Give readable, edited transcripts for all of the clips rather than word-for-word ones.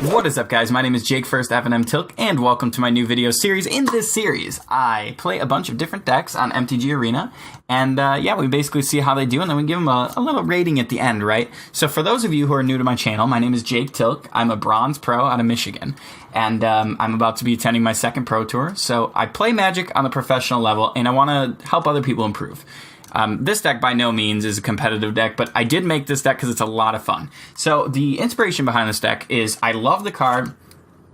What is up, guys? My name is Jake First FNM Tilk, and welcome to my new video series. In this series, I play a bunch of different decks on MTG Arena, and yeah, we basically see how they do, and then we give them a little rating at the end, right? So for those of you who are new to my channel, my name is Jake Tilk. I'm a bronze pro out of Michigan, and I'm about to be attending my second pro tour, so I play Magic on the professional level, and I want to help other people improve. This deck by no means is a competitive deck, but I did make this deck because it's a lot of fun. So the inspiration behind this deck is I love the card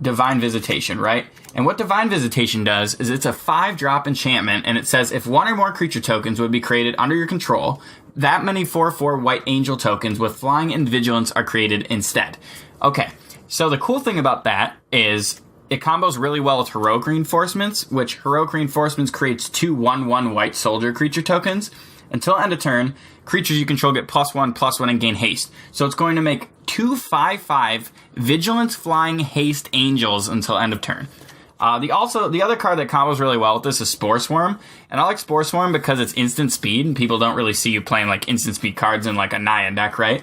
Divine Visitation, right? And what Divine Visitation does is it's a 5-drop enchantment, and it says if one or more creature tokens would be created under your control, that many 4/4 white angel tokens with flying and vigilance are created instead. Okay, so the cool thing about that is it combos really well with Heroic Reinforcements, which Heroic Reinforcements creates 2 1/1 white soldier creature tokens. Until end of turn, creatures you control get +1/+1 and gain haste. So it's going to make 2 5/5 Vigilance Flying Haste Angels until end of turn. The other card that combos really well with this is Spore Swarm. And I like Spore Swarm because it's instant speed, and people don't really see you playing like instant speed cards in like a Naya deck, right?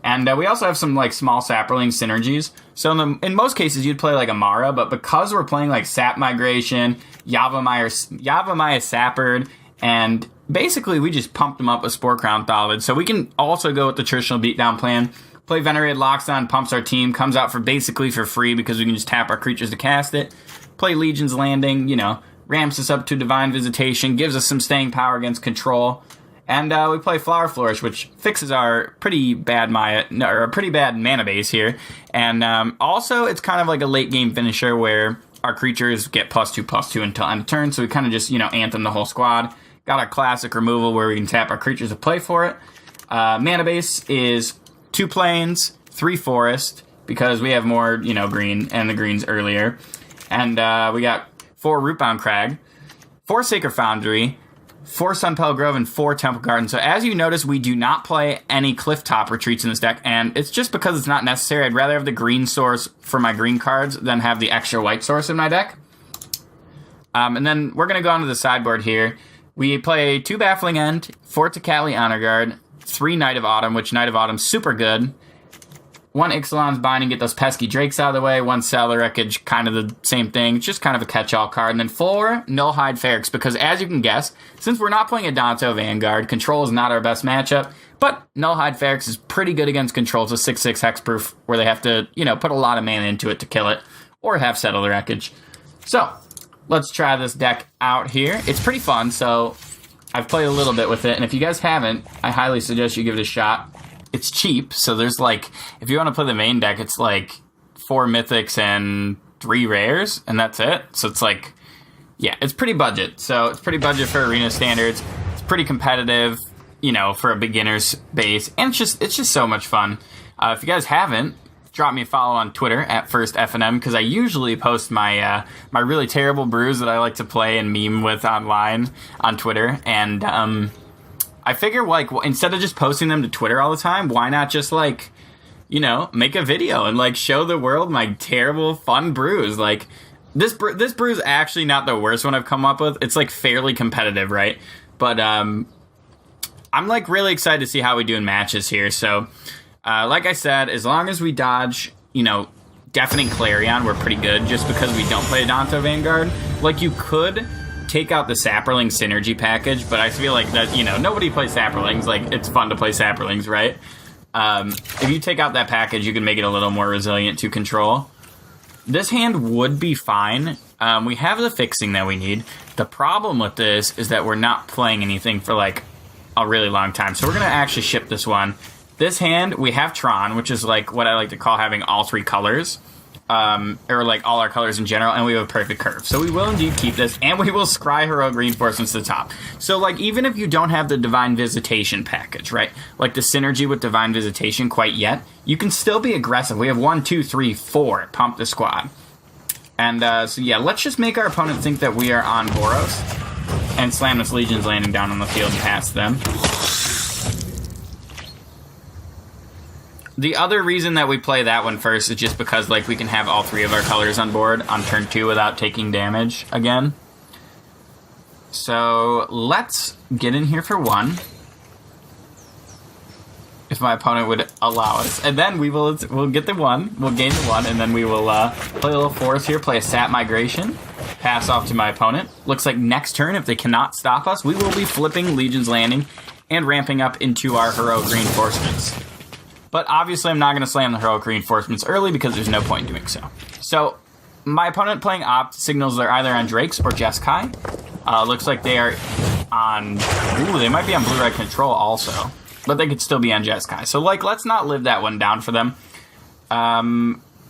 And we also have some like small Saprolings synergies. So in most cases, you'd play like a Mara, but because we're playing like Sap Migration, Yavimaya Sappered, and basically we just pumped them up with Spore Crown Thallid. So we can also go with the traditional beatdown plan. Play Venerated Loxodon, pumps our team, comes out for basically for free because we can just tap our creatures to cast it. Play Legion's Landing, you know, ramps us up to Divine Visitation, gives us some staying power against control. And we play Flower Flourish, which fixes our pretty bad mana base here. And also, it's kind of like a late game finisher where our creatures get +2/+2 until end of turn. So we kind of just, you know, anthem the whole squad. Got our classic removal where we can tap our creatures to play for it. Mana base is 2 plains, 3 forest, because we have more, you know, green and the greens earlier. And we got 4 Rootbound Crag, 4 Sacred Foundry, 4 Sunpel Grove, and 4 Temple Garden. So as you notice, we do not play any Clifftop Retreats in this deck, and it's just because it's not necessary. I'd rather have the green source for my green cards than have the extra white source in my deck. And then we're going to go onto the sideboard here. We play 2 Baffling End, 4 Tecatli Honor Guard, 3 Knight of Autumn, which Knight of Autumn's super good. 1 Ixalan's Binding, get those pesky drakes out of the way. 1 Cellar Wreckage, kind of the same thing. It's just kind of a catch-all card. And then 4 Nullhide Ferrex, because as you can guess, since we're not playing a Danto Vanguard, Control is not our best matchup, but Nullhide Ferrex is pretty good against Control. It's a 6/6 hexproof where they have to, you know, put a lot of mana into it to kill it, or have Settle the Wreckage. So let's try this deck out here. It's pretty fun, so I've played a little bit with it, and if you guys haven't, I highly suggest you give it a shot. It's cheap, so there's like, if you want to play the main deck, it's like 4 mythics and 3 rares, and that's it. So it's like, yeah, it's pretty budget. So it's pretty budget for arena standards. It's pretty competitive, you know, for a beginner's base, and it's just so much fun. If you guys haven't, drop me a follow on Twitter at FirstFNM, because I usually post my my really terrible brews that I like to play and meme with online on Twitter. And I figure, like, instead of just posting them to Twitter all the time, why not just, like, you know, make a video and, like, show the world my terrible fun brews. Like, this brew is actually not the worst one I've come up with. It's, like, fairly competitive, right? But I'm, like, really excited to see how we do in matches here. So like I said, as long as we dodge, you know, Deafening Clarion, we're pretty good, just because we don't play a Danto Vanguard. Like, you could take out the Saprolings synergy package, but I feel like that, you know, nobody plays Saprolings. Like, it's fun to play Saprolings, right? If you take out that package, you can make it a little more resilient to Control. This hand would be fine. We have the fixing that we need. The problem with this is that we're not playing anything for, like, a really long time. So we're going to actually ship this one. This hand, we have Tron, which is like what I like to call having all 3 colors, or like all our colors in general, and we have a perfect curve. So we will indeed keep this, and we will scry Heroic Reinforcements to the top. So like, even if you don't have the Divine Visitation package, right, like the synergy with Divine Visitation quite yet, you can still be aggressive. We have 1, 2, 3, 4, pump the squad. And so yeah, let's just make our opponent think that we are on Boros, and slam this Legion's Landing down on the field and pass them. The other reason that we play that one first is just because, like, we can have all 3 of our colors on board on turn 2 without taking damage again. So let's get in here for 1. if my opponent would allow us. And then we'll get the 1, we'll gain the 1, and then we will play a little forest here, play a sap migration, pass off to my opponent. Looks like next turn, if they cannot stop us, we will be flipping Legion's Landing and ramping up into our heroic reinforcements. But obviously I'm not going to slam the heroic reinforcements early because there's no point in doing so. So my opponent playing Opt signals they're either on Drakes or Jeskai. Looks like they are on... Ooh, they might be on blue-red control also. But they could still be on Jeskai. So, like, let's not live that one down for them.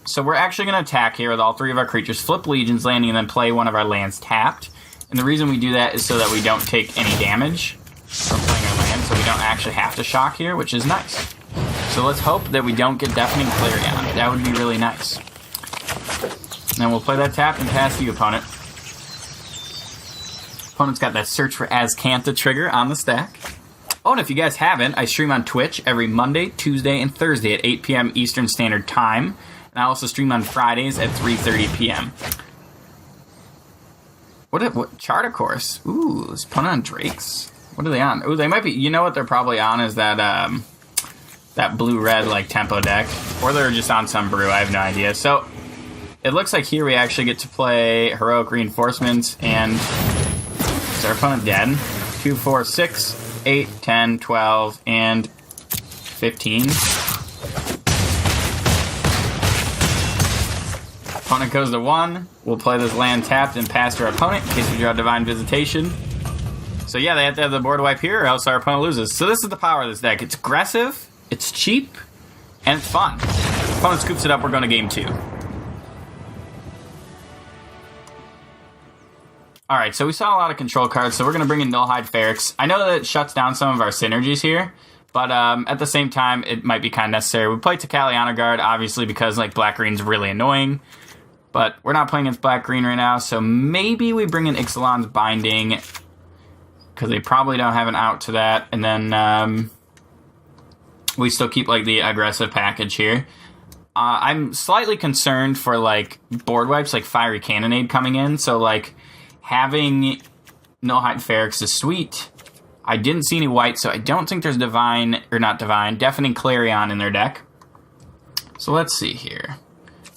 So we're actually going to attack here with all 3 of our creatures, flip Legion's Landing, and then play one of our lands tapped. And the reason we do that is so that we don't take any damage from playing our land, so we don't actually have to shock here, which is nice. So let's hope that we don't get Deafening Clarion. That would be really nice. And then we'll play that tap and pass to you, opponent. Opponent's got that Search for Azcanta trigger on the stack. Oh, and if you guys haven't, I stream on Twitch every Monday, Tuesday, and Thursday at 8 p.m. Eastern Standard Time. And I also stream on Fridays at 3:30 p.m. What Charter Course? Ooh, is opponent on Drakes? What are they on? Ooh, they might be... You know what they're probably on is that that blue-red, like, tempo deck. Or they're just on some brew, I have no idea. So, it looks like here we actually get to play Heroic Reinforcements, and... Is our opponent dead? 2, 4, 6... 8, 10, 12, and 15. Opponent goes to 1. We'll play this land tapped and pass to our opponent in case we draw Divine Visitation. So yeah, they have to have the board wipe here or else our opponent loses. So this is the power of this deck. It's aggressive, it's cheap, and it's fun. If opponent scoops it up, we're going to game 2. Alright, so we saw a lot of control cards, so we're going to bring in Nullhide Ferrex. I know that it shuts down some of our synergies here, but at the same time, it might be kind of necessary. We play Takaliana Guard, obviously, because like black-green's really annoying, but we're not playing against black-green right now, so maybe we bring in Ixalan's Binding, because they probably don't have an out to that, and then we still keep like the aggressive package here. I'm slightly concerned for like board wipes, like Fiery Cannonade coming in, so like... Having Nullhide Ferrex is sweet. I didn't see any white, so I don't think there's Deafening Clarion in their deck. So let's see here.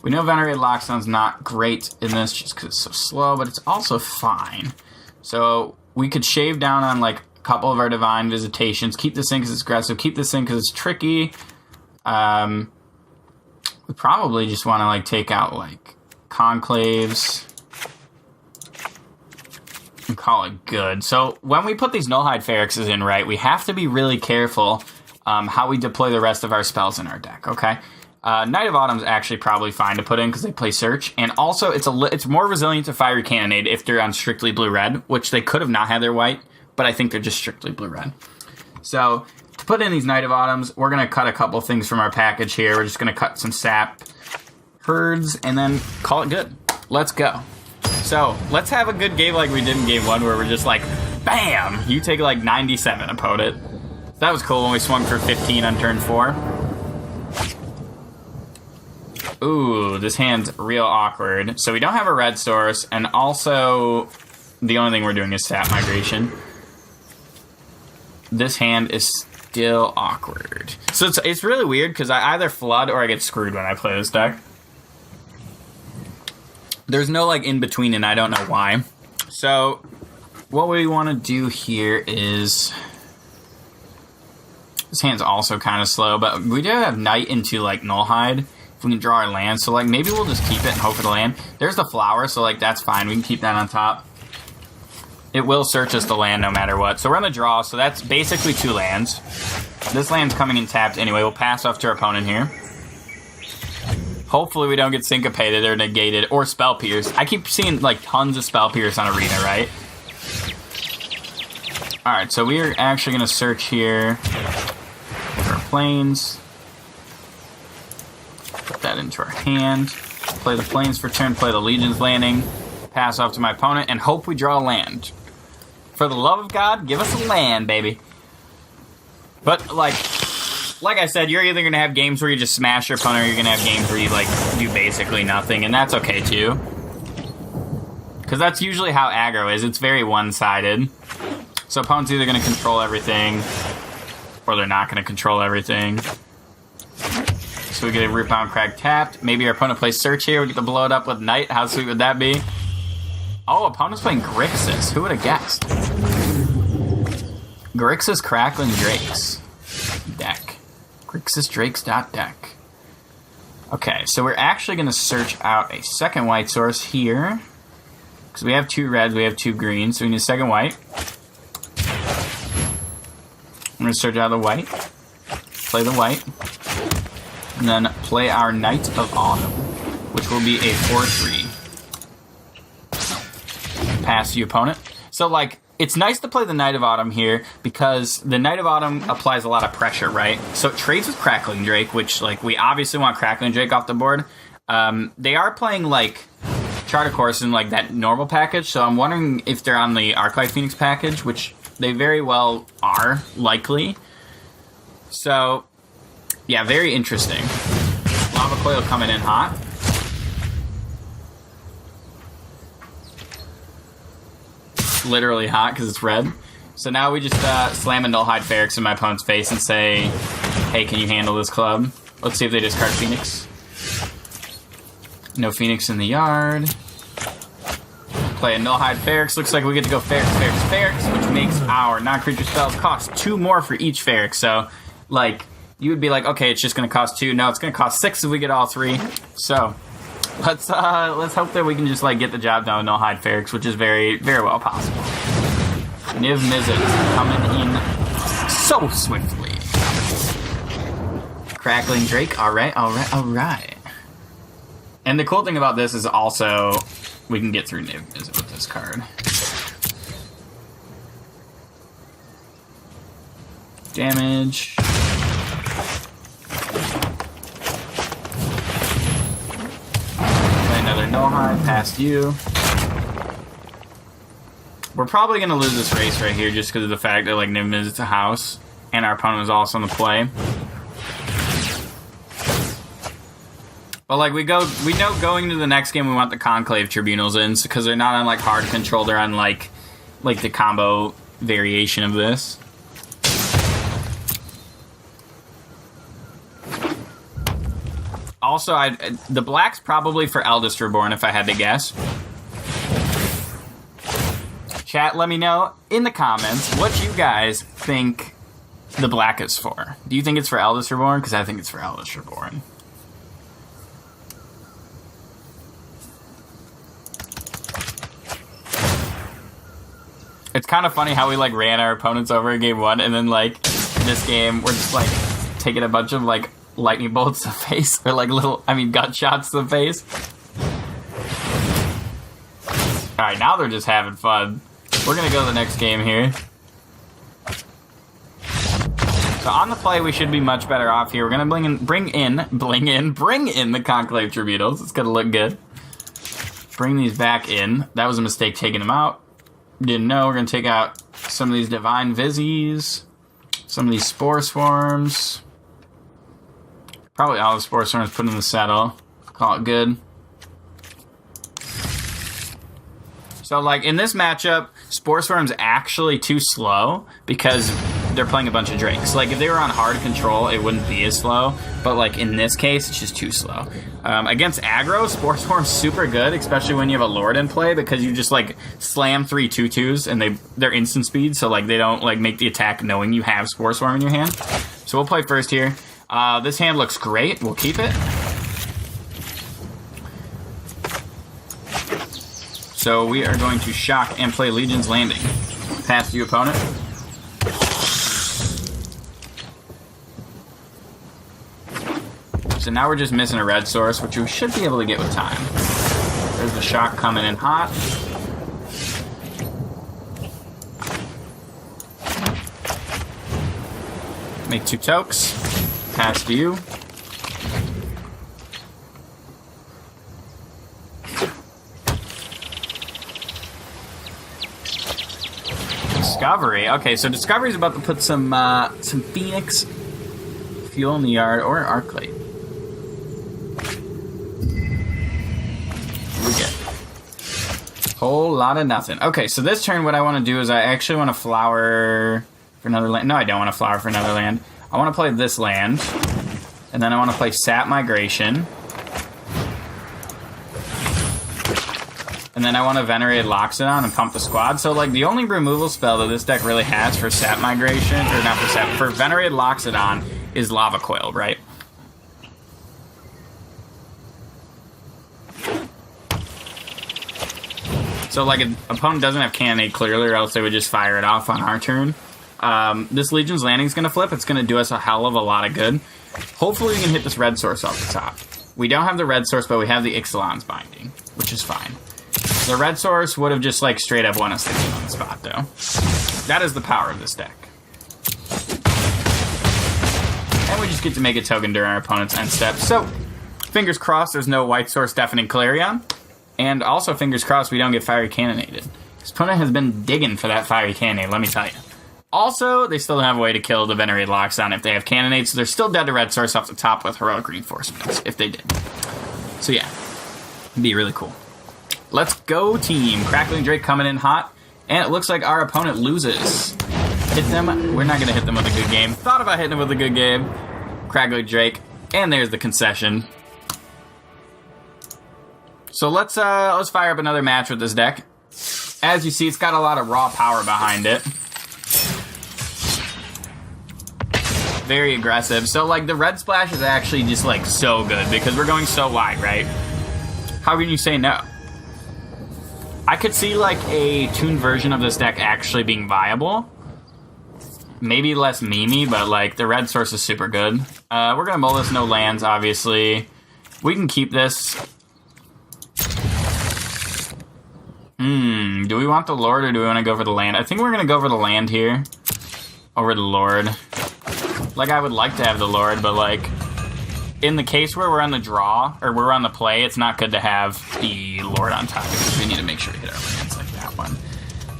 We know Venerated Lockstone's not great in this just because it's so slow, but it's also fine. So we could shave down on like a couple of our Divine Visitations, keep this in because it's aggressive, keep this in because it's tricky. We probably just want to like take out like Conclaves and call it good. So when we put these Nullhide Ferrexes in, right, we have to be really careful how we deploy the rest of our spells in our deck, okay? Knight of Autumn's actually probably fine to put in because they play Search, and also it's more resilient to Fiery Cannonade if they're on strictly blue-red, which they could have not had their white, but I think they're just strictly blue-red. So to put in these Knight of Autumns, we're going to cut a couple things from our package here. We're just going to cut some sap, herds, and then call it good. Let's go. So, let's have a good game like we did in game 1 where we're just like, BAM! You take like 97, opponent. That was cool when we swung for 15 on turn 4. Ooh, this hand's real awkward. So we don't have a red source, and also the only thing we're doing is sap migration. This hand is still awkward. So it's really weird because I either flood or I get screwed when I play this deck. There's no, like, in-between, and I don't know why. So, what we want to do here is... This hand's also kind of slow, but we do have Knight into, like, Nullhide. If we can draw our land. So, like, maybe we'll just keep it and hope for the land. There's the flower, so, like, that's fine. We can keep that on top. It will search us the land no matter what. So, we're on the draw, so that's basically 2 lands. This land's coming in tapped anyway. We'll pass off to our opponent here. Hopefully we don't get syncopated or negated or spell pierce. I keep seeing like tons of spell pierce on Arena, right? Alright, so we are actually going to search here for our planes. Put that into our hand. Play the planes for turn, play the Legion's Landing. Pass off to my opponent and hope we draw land. For the love of God, give us a land, baby. But like I said, you're either going to have games where you just smash your opponent or you're going to have games where you, like, do basically nothing, and that's okay, too. Because that's usually how aggro is. It's very one-sided. So opponent's either going to control everything, or they're not going to control everything. So we get a Rootbound Crag tapped. Maybe our opponent plays Search here. We get to blow it up with Knight. How sweet would that be? Oh, opponent's playing Grixis. Who would have guessed? Grixis Crackling Drakes deck. GrixisDrakes.deck. Okay, so we're actually going to search out a second white source here. Because we have 2 reds, we have 2 greens, so we need a second white. I'm going to search out the white. Play the white. And then play our Knight of Autumn, which will be a 4/3. Pass the opponent. So, like, it's nice to play the Knight of Autumn here because the Knight of Autumn applies a lot of pressure, right? So it trades with Crackling Drake, which, like, we obviously want Crackling Drake off the board. They are playing, like, Chart a Course in, like, that normal package, so I'm wondering if they're on the Arclight Phoenix package, which they very well are, likely. So, yeah, very interesting. Lava Coil coming in hot. Literally hot because it's red. So now we just slam a Nullhide Feryx in my opponent's face and say, hey, can you handle this club? Let's see if they discard Phoenix. No Phoenix in the yard. Play a Nullhide Feryx. Looks like we get to go Feryx, Feryx, Feryx, which makes our non-creature spells cost 2 more for each Feryx. So, like, you would be like, okay, it's just going to cost 2. No, it's going to cost 6 if we get all 3. So, let's hope that we can just, like, get the job done with Nullhide Feryx, which is very, very well possible. Niv Mizzet coming in so swiftly. Crackling Drake. All right, all right, all right. And the cool thing about this is also we can get through Niv Mizzet with this card. Damage. Another Nullhide past you. We're probably going to lose this race right here just because of the fact that, like, Niv Mizzet's a house and our opponent is also on the play. But, like, we know going to the next game we want the Conclave Tribunals in because they're not on, like, hard control. They're on, like the combo variation of this. Also, the black's probably for Eldest Reborn, if I had to guess. Chat, let me know in the comments what you guys think the black is for. Do you think it's for Eldest Reborn? Because I think it's for Eldest Reborn. It's kind of funny how we, like, ran our opponents over in game 1, and then, like, in this game, we're just, like, taking a bunch of, like, lightning bolts to the face, or like gut shots to the face. Alright, now they're just having fun. We're gonna go to the next game here. So on the play, we should be much better off here. We're gonna bring in the Conclave Tribunals. It's gonna look good. Bring these back in. That was a mistake taking them out. Didn't know. We're gonna take out some of these Divine Vizzies, some of these Spore Swarms. Probably all the Spore Swarms put in the saddle. Call it good. So, like, in this matchup, Spore Swarm's actually too slow because they're playing a bunch of Drakes. Like, if they were on hard control, it wouldn't be as slow. But, like, in this case, it's just too slow. Against aggro, Spore Swarm's super good, especially when you have a Lord in play, because you just, like, slam 3 2/2s, and they're instant speed, so, like, they don't, like, make the attack knowing you have Spore Swarm in your hand. So we'll play first here. This hand looks great. We'll keep it. So we are going to shock and play Legion's Landing. Pass you, opponent. So now we're just missing a red source, which we should be able to get with time. There's the shock coming in hot. Make 2 tokes. Pass to you. Discovery. Okay, so Discovery's about to put some Phoenix fuel in the yard or Arclight. What do we get? Whole lot of nothing. Okay, so this turn what I want to do is I actually want to flower for another land. No, I don't want to flower for another land. I want to play this land. And then I want to play Sap Migration. And then I want to Venerated Loxodon and pump the squad. So, like, the only removal spell that this deck really has for Sap Migration, or not for Sap, for Venerated Loxodon is Lava Coil, right? So, like, an opponent doesn't have Cannonade clearly, or else they would just fire it off on our turn. This Legion's Landing is going to flip. It's going to do us a hell of a lot of good. Hopefully we can hit this red source off the top. We don't have the red source, but we have the Ixalan's Binding, which is fine. The red source would have just, like, straight up won us the game on the spot, though. That is the power of this deck. And we just get to make a token during our opponent's end step. So, fingers crossed there's no white source Deafening Clarion. And also, fingers crossed we don't get Fiery Cannonaded. This opponent has been digging for that Fiery Cannonade, let me tell you. Also, they still don't have a way to kill the Venerated Loxodon if they have Cannonade, so they're still dead to red source off the top with Heroic Reinforcements, if they did. So yeah, it'd be really cool. Let's go, team. Crackling Drake coming in hot, and it looks like our opponent loses. Hit them. We're not going to hit them with a good game. Thought about hitting them with a good game. Crackling Drake, and there's the concession. So let's fire up another match with this deck. As you see, it's got a lot of raw power behind it. Very aggressive. So, like, the red splash is actually just, like, so good because we're going so wide, right? How can you say no? I could see, like, a tuned version of this deck actually being viable. Maybe less memey, but, like, the red source is super good. We're going to mull this, no lands, obviously. We can keep this. Do we want the Lord or do we want to go for the land? I think we're going to go for the land here over the Lord. Like, I would like to have the Lord, but, like, in the case where we're on the draw, or we're on the play, it's not good to have the Lord on top, because we need to make sure we hit our lands like that one.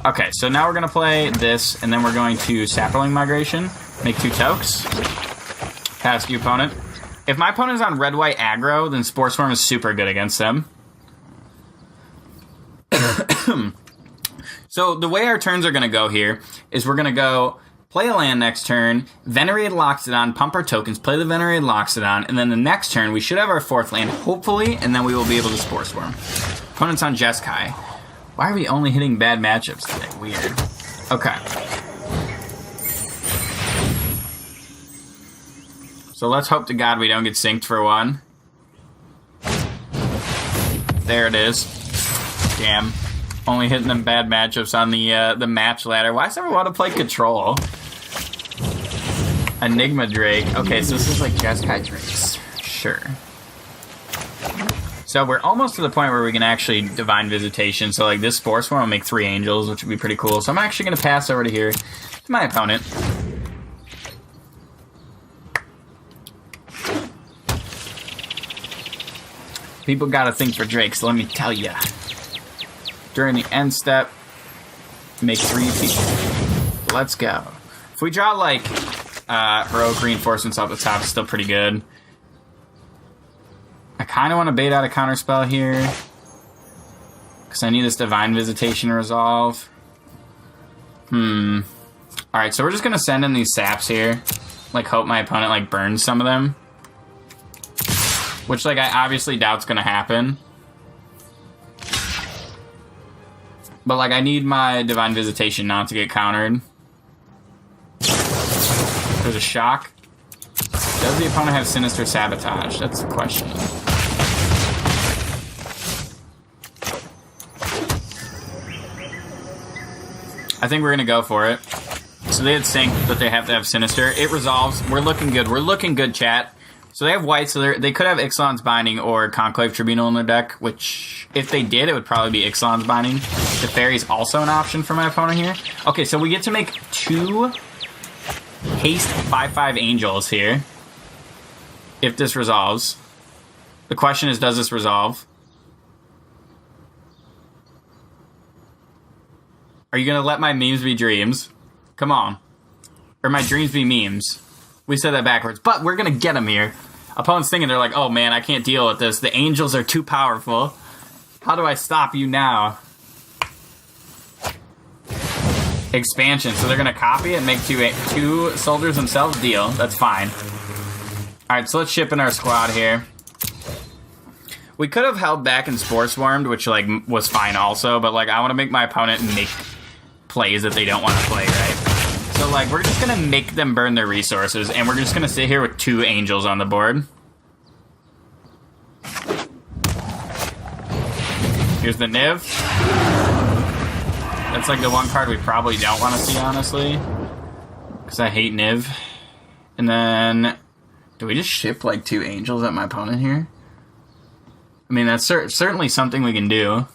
Okay, so now we're going to play this, and then we're going to Saproling Migration, make 2 Tokes, pass the opponent. If my opponent's on red-white aggro, then Spore Swarm is super good against them. So the way our turns are going to go here is we're going to go play a land next turn, Venerated Loxodon, pump our tokens, play the Venerated Loxodon, and then the next turn we should have our 4th land, hopefully, and then we will be able to Spore Swarm. Opponent's on Jeskai. Why are we only hitting bad matchups today? Weird. Okay. So let's hope to God we don't get synced for one. There it is. Damn. Only hitting them bad matchups on the match ladder. Why does everyone want to play Control? Enigma Drake. Okay, so this is like Jeskai Drakes. Sure. So we're almost to the point where we can actually Divine Visitation. So like this Spore Swarm will make 3 Angels, which would be pretty cool. So I'm actually going to pass over to here to my opponent. People got to think for Drake, so let me tell ya. During the end step, make 3 people. Let's go. If we draw like Heroic Reinforcements off the top, it's still pretty good. I kind of want to bait out a counterspell here because I need this Divine Visitation to resolve. Alright, so we're just going to send in these saps here. Like, hope my opponent, like, burns some of them. Which, like, I obviously doubt's going to happen. But, like, I need my Divine Visitation not to get countered. There's a shock. Does the opponent have Sinister Sabotage? That's the question. I think we're going to go for it. So they had Sync, but they have to have Sinister. It resolves. We're looking good. We're looking good, chat. So they have white, so they could have Ixalan's Binding or Conclave Tribunal in their deck, which, if they did, it would probably be Ixalan's Binding. The Fairy's also an option for my opponent here. Okay, so we get to make 2 haste 5/5 Angels here. If this resolves. The question is, does this resolve? Are you going to let my memes be dreams? Come on. Or my dreams be memes. We said that backwards. But we're going to get them here. Opponent's thinking, they're like, oh man, I can't deal with this. The Angels are too powerful. How do I stop you now? Expansion, so they're gonna copy it and make two soldiers themselves. Deal, that's fine. Alright, so let's ship in our squad here. We could have held back and Spore Swarmed, which, like, was fine also, but, like, I want to make my opponent make plays that they don't want to play, right? So, like, we're just gonna make them burn their resources, and we're just gonna sit here with 2 angels on the board. Here's the Niv. That's like the one card we probably don't want to see, honestly. Because I hate Niv. And then... do we just ship, like, 2 angels at my opponent here? I mean, that's certainly something we can do.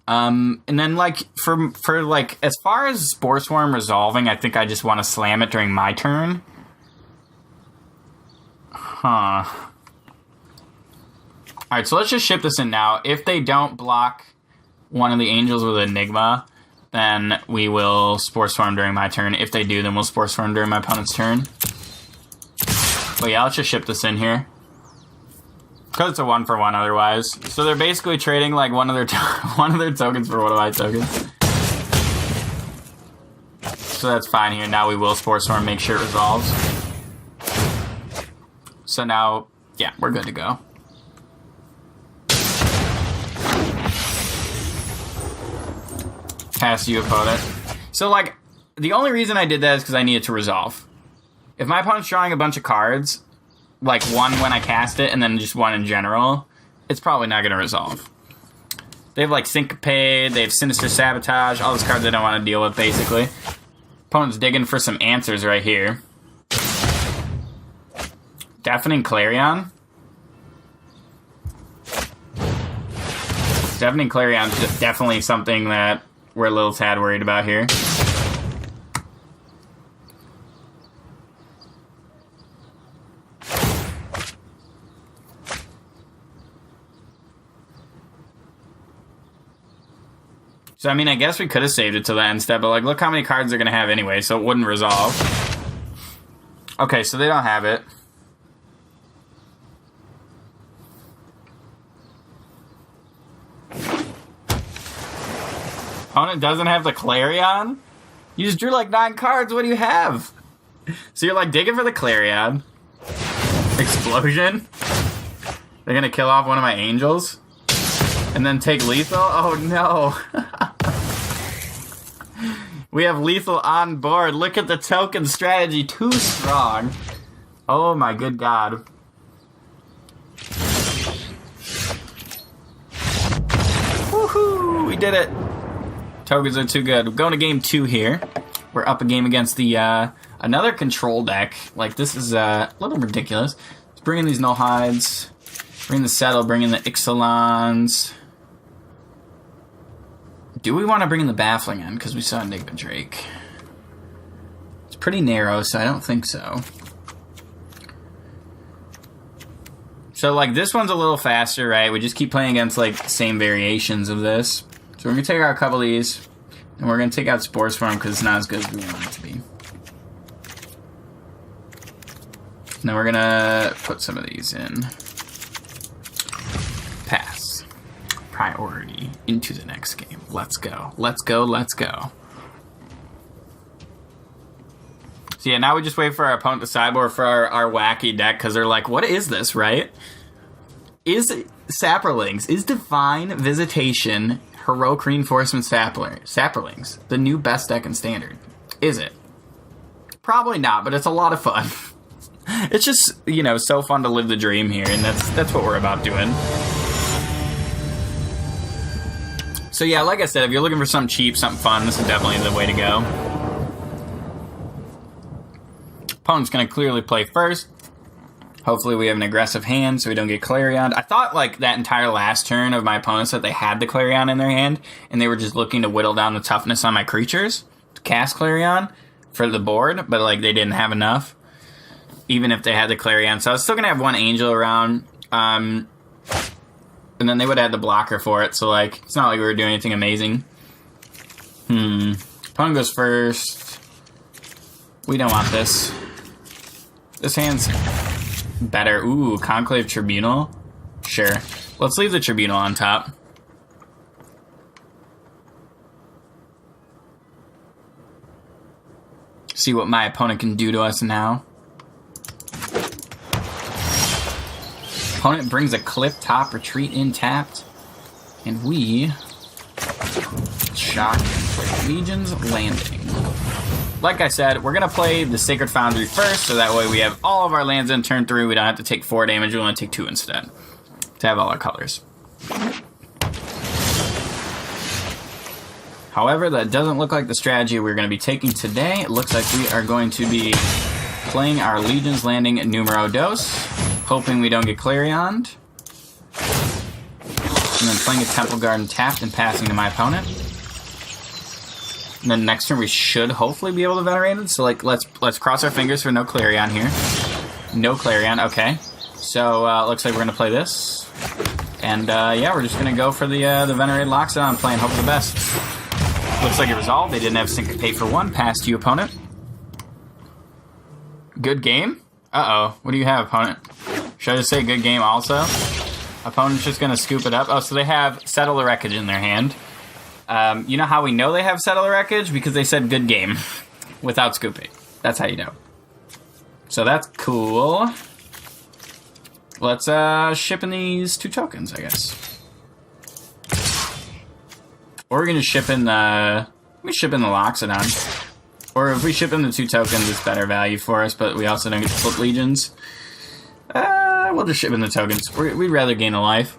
And then, like, for like, as far as Spore Swarm resolving, I think I just want to slam it during my turn. Huh. Alright, so let's just ship this in now. If they don't block one of the angels with Enigma, then we will Spore Swarm during my turn. If they do, then we'll Spore Swarm during my opponent's turn. But yeah, let's just ship this in here. Because it's a 1-for-1 otherwise. So they're basically trading like one of their tokens for one of my tokens. So that's fine here. Now we will Spore Swarm, make sure it resolves. So now, yeah, we're good to go. Pass you, opponent. So, like, the only reason I did that is because I needed to resolve. If my opponent's drawing a bunch of cards, like one when I cast it and then just one in general, it's probably not going to resolve. They have, like, Syncopade, they have Sinister Sabotage, all those cards I don't want to deal with, basically. Opponent's digging for some answers right here. Deafening Clarion. Deafening Clarion is just definitely something that we're a little tad worried about here. So, I mean, I guess we could have saved it till the end step, but, like, look how many cards they're going to have anyway, so it wouldn't resolve. Okay, so they don't have it. Opponent doesn't have the Clarion? You just drew, like, 9 cards, what do you have? So you're, like, digging for the Clarion. Explosion. They're going to kill off one of my angels. And then take lethal? Oh, no. We have lethal on board. Look at the token strategy. Too strong. Oh, my good God. Woohoo! We did it. Tokens are too good. We're going to game 2 here. We're up a game against the another control deck. Like, this is a little ridiculous. Let's bring in these Null Hides. Bring the Settle. Bring in the Ixalons. Do we want to bring in the Baffling in? Because we saw Enigma Drake. It's pretty narrow, so I don't think so. So, like, this one's a little faster, right? We just keep playing against, like, same variations of this. So we're going to take out a couple of these. And we're going to take out Spore Swarm because it's not as good as we want it to be. Now we're going to put some of these in. Pass. Priority into the next game. Let's go. Let's go. Let's go. So yeah, now we just wait for our opponent to sideboard for our wacky deck because they're like, what is this, right? Is Saprolings, is Divine Visitation Heroic Reinforcement Saprolings the new best deck in Standard? Is it? Probably not, but it's a lot of fun. It's just, you know, so fun to live the dream here, and that's what we're about doing. So yeah, like I said, if you're looking for something cheap, something fun, this is definitely the way to go. Opponent's going to clearly play first. Hopefully we have an aggressive hand so we don't get Clarion. I thought, like, that entire last turn of my opponents that they had the Clarion in their hand, and they were just looking to whittle down the toughness on my creatures to cast Clarion for the board, but, like, they didn't have enough, even if they had the Clarion. So I was still going to have one Angel around, and then they would have had the blocker for it, so, like, it's not like we were doing anything amazing. Opponent goes first. We don't want this. This hand's better. Ooh, Conclave Tribunal? Sure. Let's leave the Tribunal on top. See what my opponent can do to us now. Opponent brings a cliff top, retreat in tapped. And we shock Legion's Landing. Like I said, we're going to play the Sacred Foundry first, so that way we have all of our lands in turn 3. We don't have to take 4 damage, we only take 2 instead. To have all our colors. However, that doesn't look like the strategy we're going to be taking today. It looks like we are going to be playing our Legion's Landing numero dos, hoping we don't get Clarioned. And then playing a Temple Garden tapped and passing to my opponent. And then next turn we should hopefully be able to Venerate it. So like let's cross our fingers for no Clarion here. No Clarion, okay. So looks like we're gonna play this. And yeah, we're just gonna go for the Venerated Loxodon play and hope for the best. Looks like it resolved. They didn't have Syncopate for 1. Pass to you, opponent. Good game? Uh-oh. What do you have, opponent? Should I just say good game also? Opponent's just going to scoop it up. Oh, so they have Settle the Wreckage in their hand. You know how we know they have Settle the Wreckage? Because they said good game without scooping. That's how you know. So that's cool. Let's ship in these 2 tokens, I guess. Or we're going to ship in the... We ship in the Loxodon. Or if we ship in the 2 tokens, it's better value for us, but we also don't get to flip Legions. We'll just ship in the tokens. We'd rather gain a life.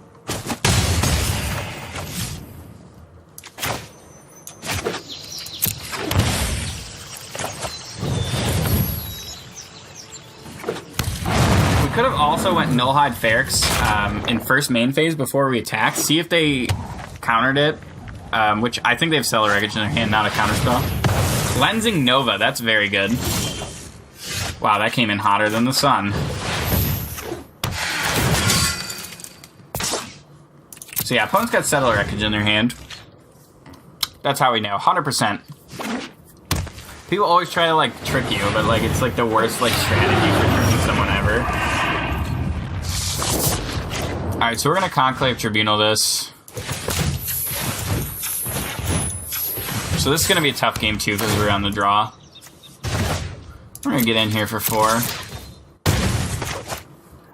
We could have also went Nullhide Ferrex in first main phase before we attacked. See if they countered it, which I think they have Stellar Wreckage in their hand, not a counterspell. Cleansing Nova, that's very good. Wow, that came in hotter than the sun. So yeah, opponent's got Settle Wreckage in their hand. That's how we know, 100%. People always try to, like, trick you, but, like, it's, like, the worst, like, strategy for tricking someone ever. Alright, so we're gonna Conclave Tribunal this. So this is gonna be a tough game, too, because we're on the draw. We're gonna get in here for 4.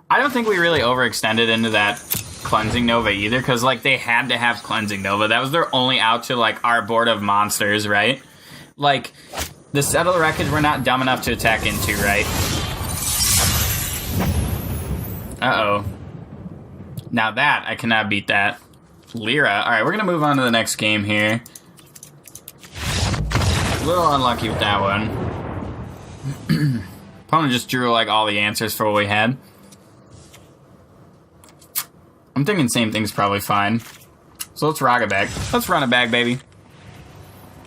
I don't think we really overextended into that Cleansing Nova either, because like they had to have Cleansing Nova. That was their only out to like our board of monsters, right? Like the Settle Wreckage we're not dumb enough to attack into, right? Uh-oh. Now that, I cannot beat that. Lyra. Alright, we're gonna move on to the next game here. A little unlucky with that one. Opponent just drew like all the answers for what we had. I'm thinking same thing's probably fine. So let's rock it back. Let's run it back, baby.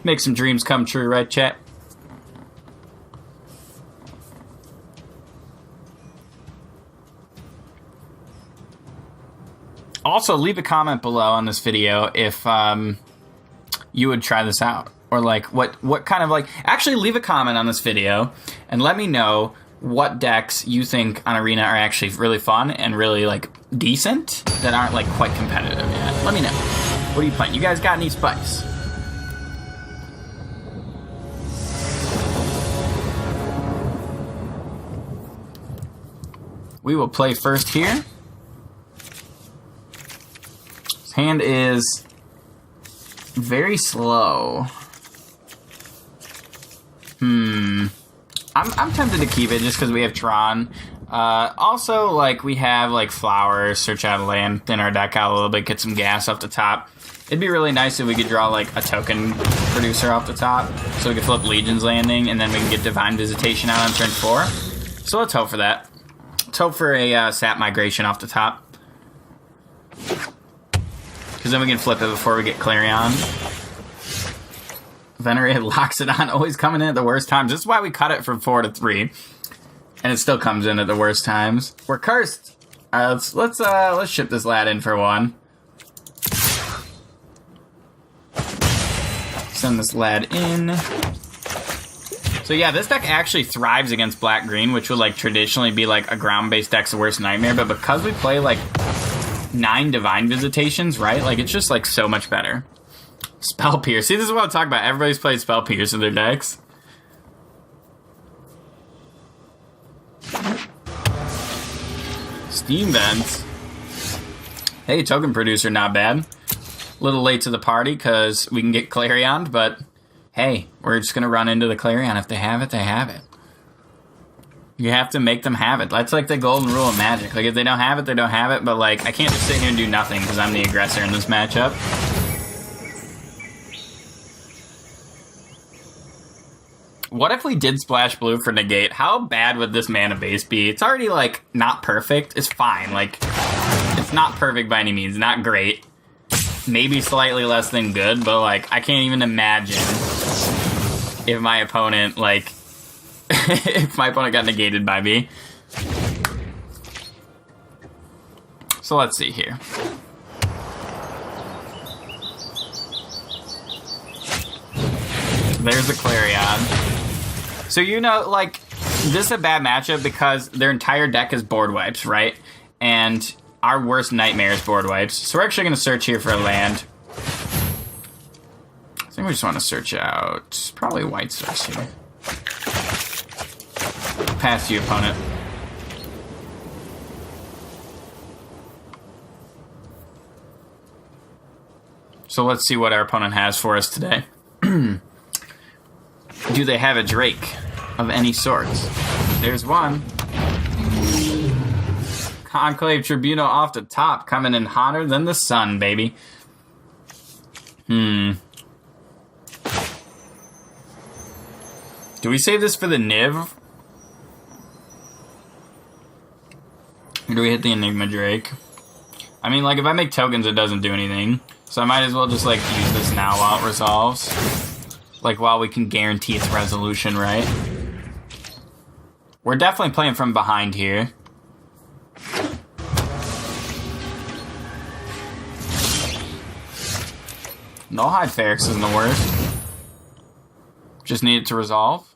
Make some dreams come true, right, chat? Also, leave a comment below on this video if you would try this out. Or like, what kind of like... Actually, leave a comment on this video and let me know what decks you think on Arena are actually really fun and really, like, decent that aren't, like, quite competitive yet. Let me know. What are you playing? You guys got any spice? We will play first here. His hand is very slow. I'm tempted to keep it just because we have Tron. Also, like, we have, like, Flowers, Search Out a Land, thin our deck out a little bit, get some gas off the top. It'd be really nice if we could draw, like, a token producer off the top, so we could flip Legion's Landing, and then we can get Divine Visitation out on turn 4. So let's hope for that. Let's hope for a Sap Migration off the top. Because then we can flip it before we get Clarion. Venerated Loxodon always coming in at the worst times. This is why we cut it from 4 to 3. And it still comes in at the worst times. We're cursed. Let's ship this lad in for 1. Send this lad in. So yeah, this deck actually thrives against black-green, which would like traditionally be like a ground-based deck's worst nightmare. But because we play like 9 Divine Visitations, right? Like it's just like so much better. Spell Pierce. See, this is what I'm talking about. Everybody's played Spell Pierce in their decks. Steam Vents. Hey, token producer, not bad. A little late to the party because we can get Clarion, but hey, we're just going to run into the Clarion. If they have it, they have it. You have to make them have it. That's like the golden rule of Magic. Like, if they don't have it, they don't have it, but like, I can't just sit here and do nothing because I'm the aggressor in this matchup. What if we did Splash Blue for Negate? How bad would this mana base be? It's already, like, not perfect. It's fine. Like, it's not perfect by any means. Not great. Maybe slightly less than good, but, like, I can't even imagine if my opponent, like, if my opponent got negated by me. So let's see here. There's the Clarion. So, you know, like, this is a bad matchup because their entire deck is board wipes, right? And our worst nightmare is board wipes. So we're actually going to search here for a land. I think we just want to search out probably white source here. Pass you, opponent. So let's see what our opponent has for us today. Do they have a Drake of any sort? There's one. Conclave Tribunal off the top, coming in hotter than the sun, baby. Do we save this for the Niv? Or do we hit the Enigma Drake? I mean, like, if I make tokens, it doesn't do anything. So I might as well just, like, use this now while it resolves. Like, while we can guarantee its resolution, right? We're definitely playing from behind here. Nullhide Ferrex isn't the worst. Just need it to resolve.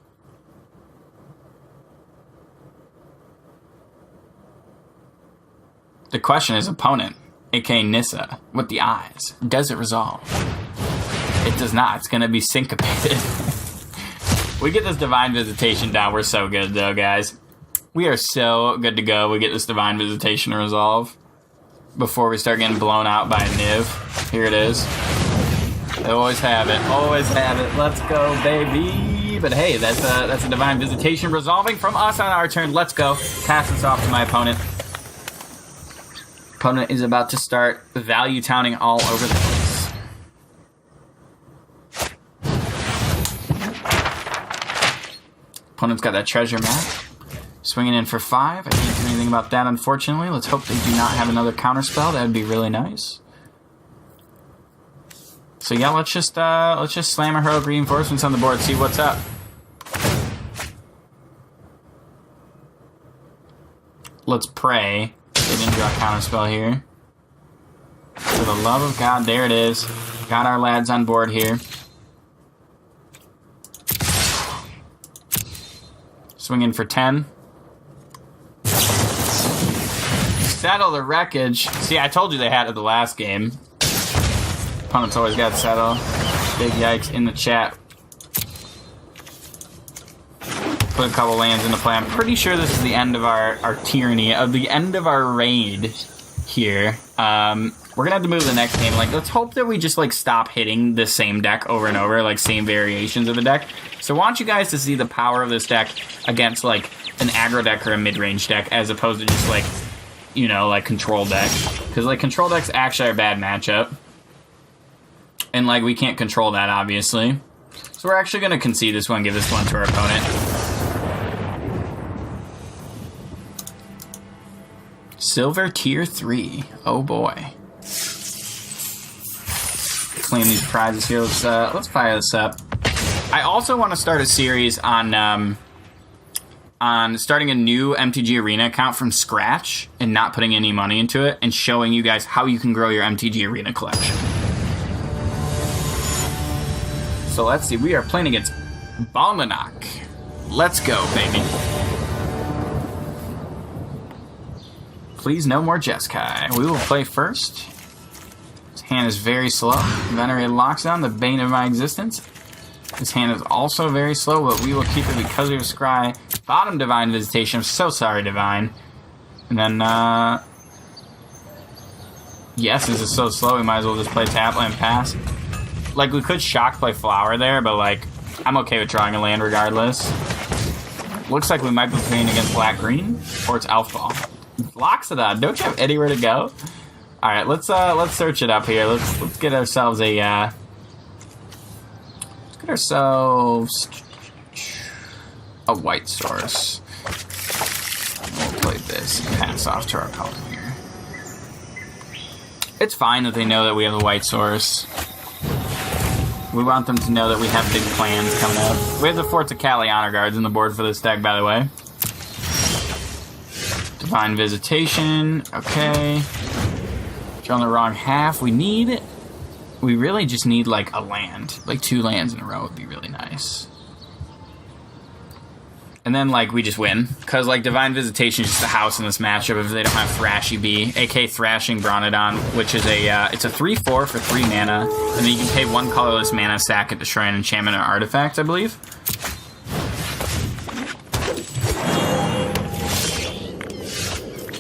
The question is opponent, aka Nissa, with the eyes. Does it resolve? It does not. It's going to be syncopated. We get this Divine Visitation down. We're so good, though, guys. We are so good to go. We get this Divine Visitation to resolve before we start getting blown out by a Niv. Here it is. They always have it. Always have it. Let's go, baby. But hey, that's a Divine Visitation resolving from us on our turn. Let's go. Pass this off to my opponent. Opponent is about to start value towning all over the place. Opponent's got that treasure map. Swinging in for 5. I can't do anything about that, unfortunately. Let's hope they do not have another counterspell. That would be really nice. So yeah, let's just slam our heroic reinforcements on the board. See what's up. Let's pray they didn't draw a counterspell here. For the love of God, there it is. Got our lads on board here. Swing in for 10. Settle the wreckage. See, I told you they had it the last game. Opponent's always got to settle. Big yikes in the chat. Put a couple lands into play. I'm pretty sure this is the end of our tyranny, of the end of our raid here. We're gonna have to move to the next game. Like, let's hope that we just, like, stop hitting the same deck over and over, like, same variations of a deck. So I want you guys to see the power of this deck against, like, an aggro deck or a mid-range deck, as opposed to just, like, you know, like, control deck. Because, like, control decks actually are a bad matchup. And, like, we can't control that, obviously. So we're actually gonna concede this one, give this one to our opponent. Silver tier 3. Oh boy. Claim these prizes here. Let's fire this up. I also want to start a series on starting a new MTG Arena account from scratch and not putting any money into it, and showing you guys how you can grow your MTG Arena collection. So let's see. We are playing against Balmanak. Let's go, baby. Please, no more Jeskai. We will play first. His hand is very slow. Venerated Lockdown, the bane of my existence. His hand is also very slow, but we will keep it because of Scry. Bottom Divine Visitation. I'm so sorry, Divine. And then, yes, this is so slow, we might as well just play tap land pass. Like, we could shock play flower there, but, like, I'm okay with drawing a land regardless. Looks like we might be playing against black-green, or it's elf ball. Loxodon, don't you have anywhere to go? Alright, let's search it up here. Let's get ourselves a, let's get ourselves a white source. We'll play this and pass off to our opponent here. It's fine that they know that we have a white source. We want them to know that we have big plans coming up. We have the Forts of Cali Honor Guards on the board for this deck, by the way. Divine Visitation, okay. Draw on the wrong half. We really just need, like, a land. Like, 2 lands in a row would be really nice. And then, like, we just win. Because, like, Divine Visitation is just a house in this matchup if they don't have Thrashy B, aka Thrashing Bronodon, which is a, it's a 3/4 for 3 mana. And then you can pay 1 colorless mana, sack it, destroy an enchantment or artifact, I believe.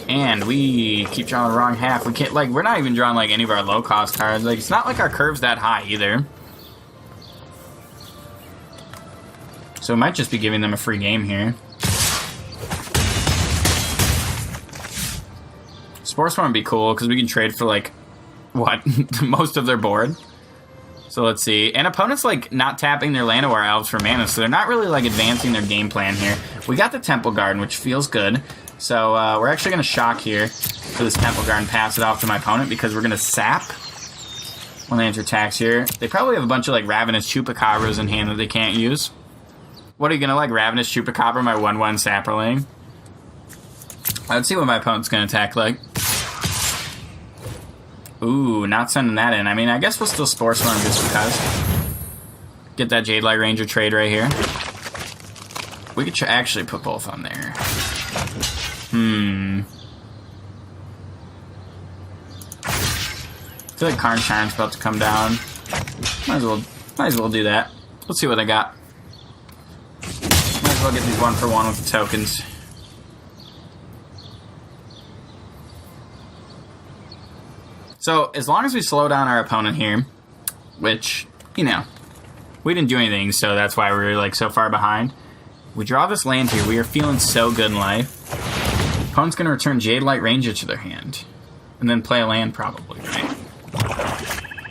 And we keep drawing the wrong half. We can't, like, we're not even drawing, like, any of our low-cost cards. Like, it's not like our curve's that high, either. So we might just be giving them a free game here. Spore Swarm would be cool, because we can trade for, like, what? Most of their board. So let's see. And opponents, like, not tapping their Llanowar Elves for mana, so they're not really, like, advancing their game plan here. We got the Temple Garden, which feels good. So we're actually going to shock here for this Temple Garden, pass it off to my opponent, because we're going to sap when they enter attacks here. They probably have a bunch of, like, Ravenous Chupacabras in hand that they can't use. What are you going to, like, Ravenous Chupacabra my 1/1 Saprolings? Let's see what my opponent's going to attack like. Ooh, not sending that in. I mean, I guess we'll still Spore Swarm just because. Get that Jade Light Ranger trade right here. We could actually put both on there. I feel like Karn Shine's about to come down. Might as well do that. Let's see what I got. Might as well get these 1-for-1 with the tokens. So, as long as we slow down our opponent here, which, you know, we didn't do anything, so that's why we're, like, so far behind. We draw this land here. We are feeling so good in life. Opponent's going to return Jade Light Ranger to their hand. And then play a land, probably, right?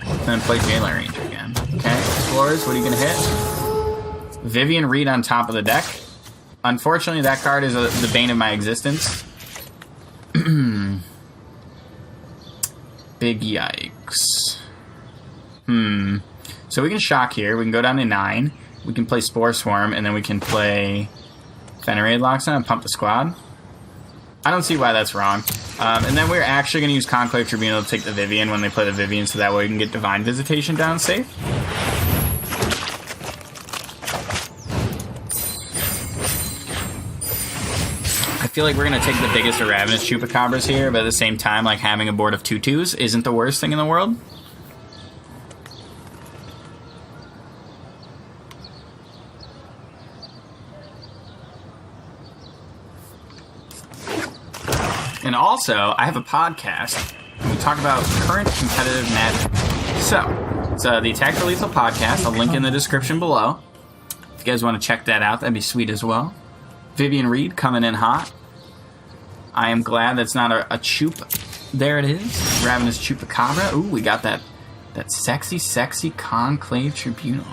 And then play Jade Light Ranger again. Okay, Explorers, what are you going to hit? Vivian Reed on top of the deck. Unfortunately, that card is the bane of my existence. Big yikes. So we can shock here. We can go down to 9. We can play Spore Swarm, and then we can play Venerated Loxodon and pump the squad. I don't see why that's wrong. And then we're actually going to use Conclave Tribunal to take the Vivian when they play the Vivian, so that way we can get Divine Visitation down safe. I feel like we're going to take the biggest of Ravenous Chupacabras here, but at the same time, like, having a board of 2/2s isn't the worst thing in the world. And also, I have a podcast, and we talk about current competitive Magic. So, it's the Attack for Lethal podcast. I'll link in the description below. If you guys want to check that out, that'd be sweet as well. Vivian Reed coming in hot. I am glad that's not a Chup. There it is. Ravenous Chupacabra. Ooh, we got that sexy, sexy Conclave Tribunal.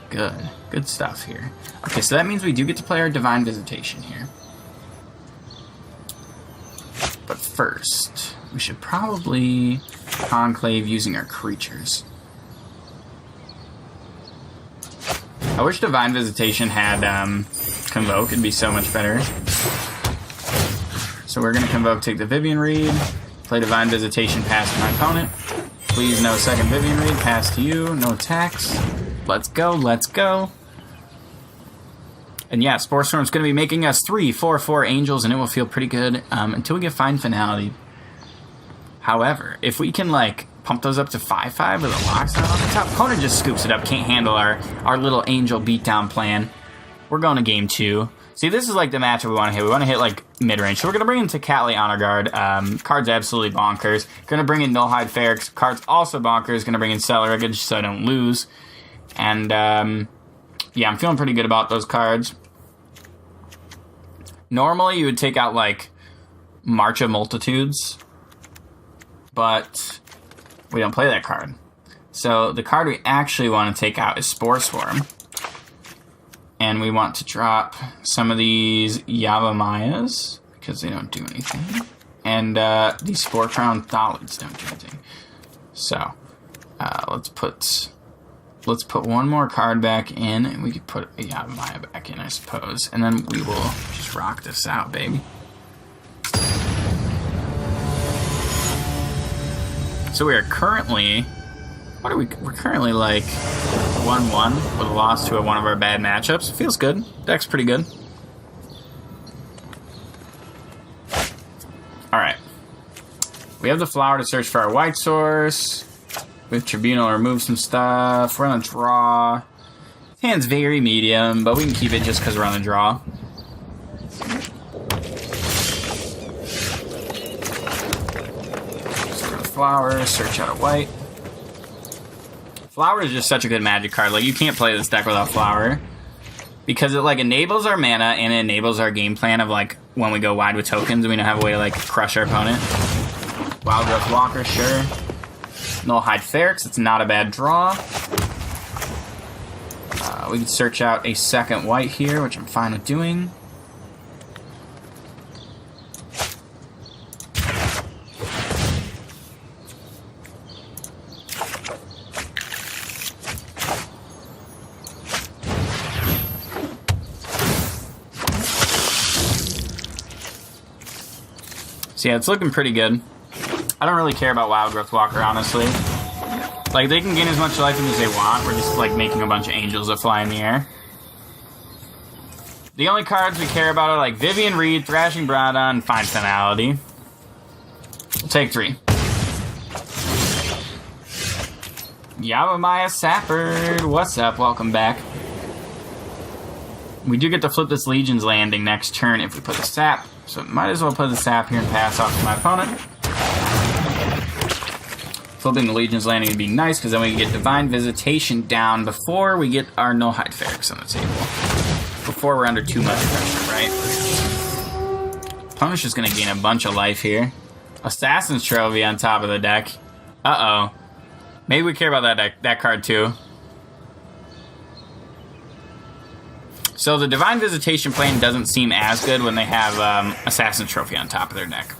Good. Good stuff here. Okay, so that means we do get to play our Divine Visitation here. But first, we should probably Conclave using our creatures. I wish Divine Visitation had Convoke. It'd be so much better. So we're going to Convoke, take the Vivian Reed, play Divine Visitation, pass to my opponent. Please no second Vivian Reed, pass to you, no attacks. Let's go, let's go. And yeah, Spore Storm's going to be making us 3/4/4 Angels, and it will feel pretty good until we get Find Finality. However, if we can, like, pump those up to 5/5 with a Loxodon on the top, opponent just scoops it up, can't handle our little Angel beatdown plan. We're going to game 2. See, this is like the matchup we want to hit. We want to hit like mid-range. So we're going to bring in Tecatli Honor Guard. Card's absolutely bonkers. Going to bring in Nullhide Ferrex. Card's also bonkers. Going to bring in Celeric so I don't lose. And yeah, I'm feeling pretty good about those cards. Normally you would take out like March of Multitudes, but we don't play that card. So the card we actually want to take out is Spore Swarm. And we want to drop some of these Yavamayas, because they don't do anything. And these Spore Crown Thalids don't do anything. So, let's put one more card back in, and we could put a Yavamaya back in, I suppose. And then we will just rock this out, baby. So we are currently... We're currently like 1-1 with a loss to one of our bad matchups. Feels good. Deck's pretty good. Alright. We have the flower to search for our white source. With Tribunal, remove some stuff. We're on a draw. Hand's very medium, but we can keep it just because we're on a draw. So we're flower, search out a white. Flower is just such a good Magic card. Like, you can't play this deck without Flower. Because it, like, enables our mana and it enables our game plan of, like, when we go wide with tokens and we don't have a way to, like, crush our opponent. Wild Growth Walker, sure. Nullhide Ferrex, it's not a bad draw. We can search out a second white here, which I'm fine with doing. So yeah, it's looking pretty good. I don't really care about Wild Growth Walker, honestly. Like, they can gain as much life as they want. We're just, like, making a bunch of angels that fly in the air. The only cards we care about are, like, Vivian Reed, Thrashing Bradon, and Fine Finality. We'll take 3. Yavamaya Sapper, what's up? Welcome back. We do get to flip this Legion's Landing next turn if we put a Sap. So might as well put the Sap here and pass off to my opponent. Flipping the Legion's Landing would be nice, because then we can get Divine Visitation down before we get our Nullhide Ferrex on the table. Before we're under too much pressure, right? Opponent's just going to gain a bunch of life here. Assassin's Trophy on top of the deck. Uh-oh. Maybe we care about that card too. So the Divine Visitation plane doesn't seem as good when they have Assassin's Trophy on top of their deck.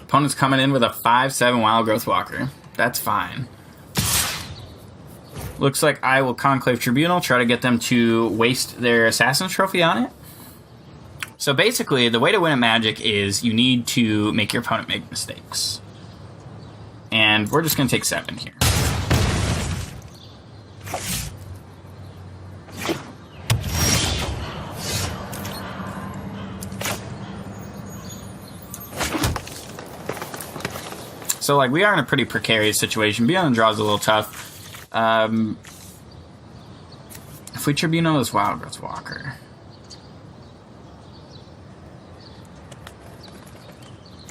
Opponent's coming in with a 5/7 Wild Growth Walker. That's fine. Looks like I will Conclave Tribunal, try to get them to waste their Assassin's Trophy on it. So basically, the way to win at Magic is you need to make your opponent make mistakes. And we're just going to take 7 here. So, like, we are in a pretty precarious situation. Being on the draw is a little tough. If we Tribunal this Wild Growth Walker.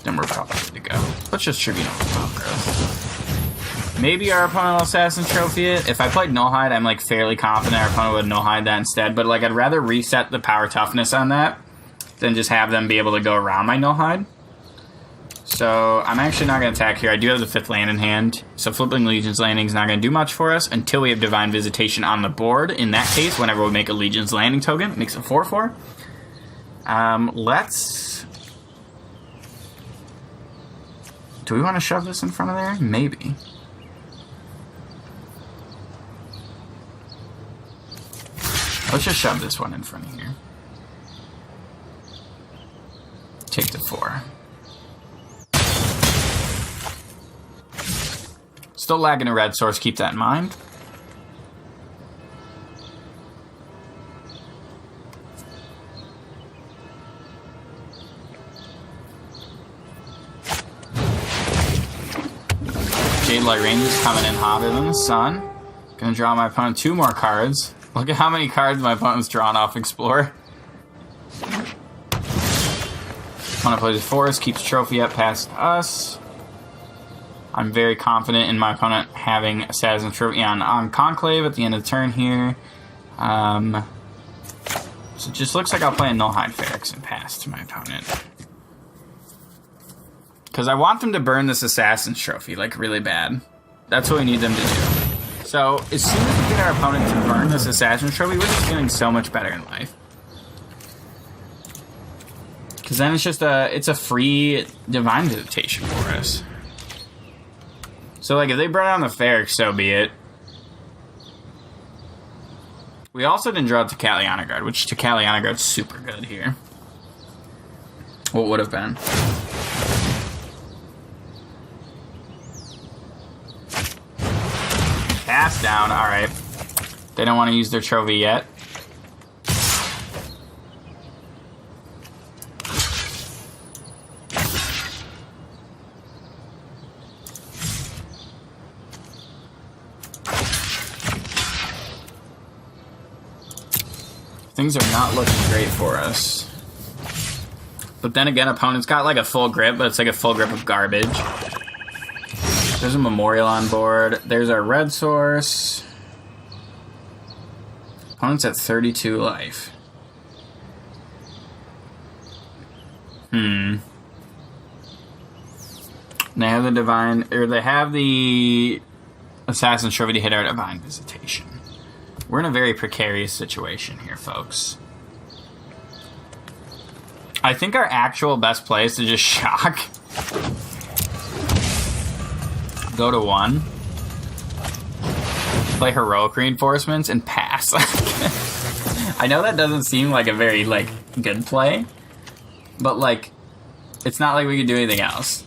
Then we're probably good to go. Let's just Tribunal this Wild Growth. Maybe our opponent will Assassin's Trophy it. If I played Nullhide, I'm, like, fairly confident our opponent would Nullhide that instead. But, like, I'd rather reset the power toughness on that than just have them be able to go around my Nullhide. So, I'm actually not going to attack here. I do have the 5th land in hand. So, flipping Legion's Landing is not going to do much for us until we have Divine Visitation on the board. In that case, whenever we make a Legion's Landing token, it makes it 4/4. Let's... Do we want to shove this in front of there? Maybe. Let's just shove this one in front of here. Take the 4. Still lagging a red source, keep that in mind. Jade Light Range is coming in hotter than the sun. Gonna draw my opponent 2 more cards. Look at how many cards my opponent's drawn off Explore. Opponent plays Forest, keeps trophy up past us. I'm very confident in my opponent having Assassin's Trophy on Conclave at the end of the turn here. So it just looks like I'll play a Nullhide Ferrex and pass to my opponent. Because I want them to burn this Assassin's Trophy, like, really bad. That's what we need them to do. So, as soon as we get our opponent to burn this Assassin's Trophy, we're just feeling so much better in life. Because then it's just it's a free Divine Visitation for us. So, like, if they burn down the Ferrex, so be it. We also didn't draw Tocaliana Guard, which Tocaliana Guard's super good here. What would have been. Pass down, alright. They don't want to use their trophy yet. Things are not looking great for us. But then again, opponent's got like a full grip, but it's like a full grip of garbage. There's a Memorial on board. There's our red source. Opponent's at 32 life. They have the Divine, or they have the Assassin's Trophy to hit our Divine Visitation. We're in a very precarious situation here, folks. I think our actual best play is to just shock. Go to 1. Play Heroic Reinforcements and pass. I know that doesn't seem like a very, like, good play. But, like, it's not like we could do anything else.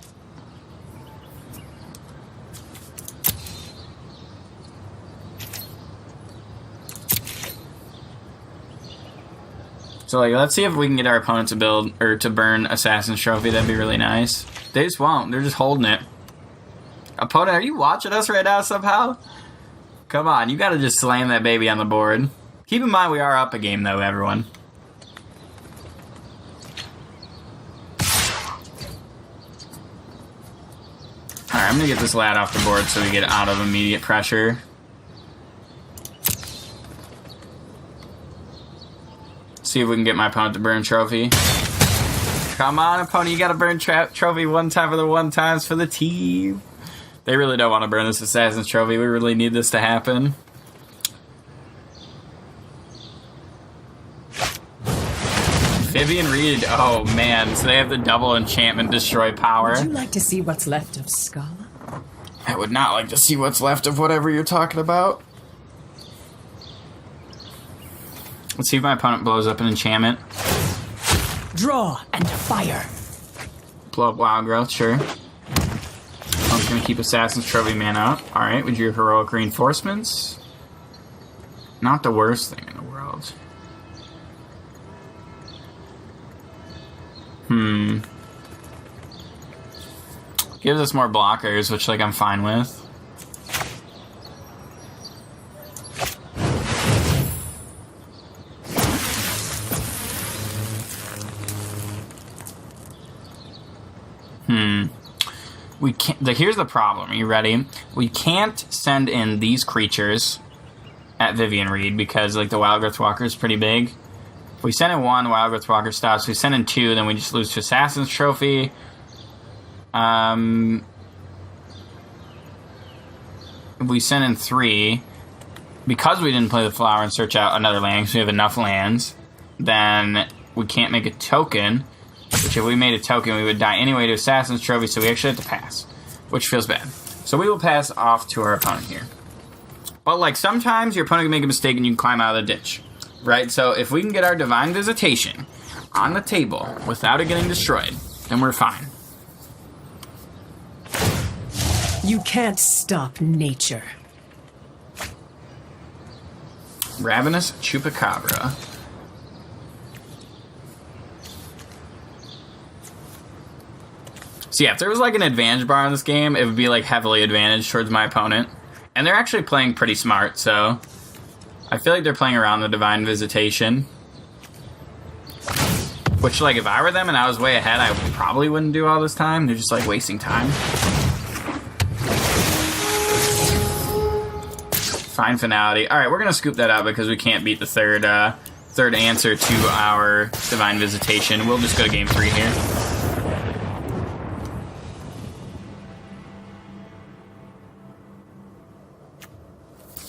So, like, let's see if we can get our opponent to build, or to burn Assassin's Trophy. That'd be really nice. They just won't. They're just holding it. Opponent, are you watching us right now somehow? Come on, you gotta just slam that baby on the board. Keep in mind we are up a game, though, everyone. Alright, I'm gonna get this lad off the board so we get out of immediate pressure. See if we can get my opponent to burn trophy. Come on, opponent, you gotta burn trophy one time for the one times for the team. They really don't want to burn this Assassin's Trophy. We really need this to happen. Vivian Reed, oh man, so they have the double enchantment destroy power. Would you like to see what's left of Scala? I would not like to see what's left of whatever you're talking about. Let's see if my opponent blows up an enchantment. Draw and fire. Blow up Wild Growth, sure. I'm going to keep Assassin's Trophy mana up. Alright, we drew Heroic Reinforcements. Not the worst thing in the world. Gives us more blockers, which, like, I'm fine with. We can't. Here's the problem. Are you ready? We can't send in these creatures at Vivian Reed because, like, the Wild Growth Walker is pretty big. If we send in 1, Wild Growth Walker stops. If we send in 2, then we just lose to Assassin's Trophy. If we send in 3, because we didn't play the flower and search out another land, because we have enough lands, then we can't make a token. Which, if we made a token, we would die anyway to Assassin's Trophy, so we actually have to pass. Which feels bad. So we will pass off to our opponent here. But, like, sometimes your opponent can make a mistake and you can climb out of the ditch. Right? So if we can get our Divine Visitation on the table without it getting destroyed, then we're fine. You can't stop nature. Ravenous Chupacabra. So yeah, if there was like an advantage bar in this game, it would be like heavily advantaged towards my opponent. And they're actually playing pretty smart, so I feel like they're playing around the Divine Visitation. Which, like, if I were them and I was way ahead, I probably wouldn't do all this time. They're just, like, wasting time. Fine Finality. Alright, we're gonna scoop that out because we can't beat the third answer to our Divine Visitation. We'll just go to game 3 here.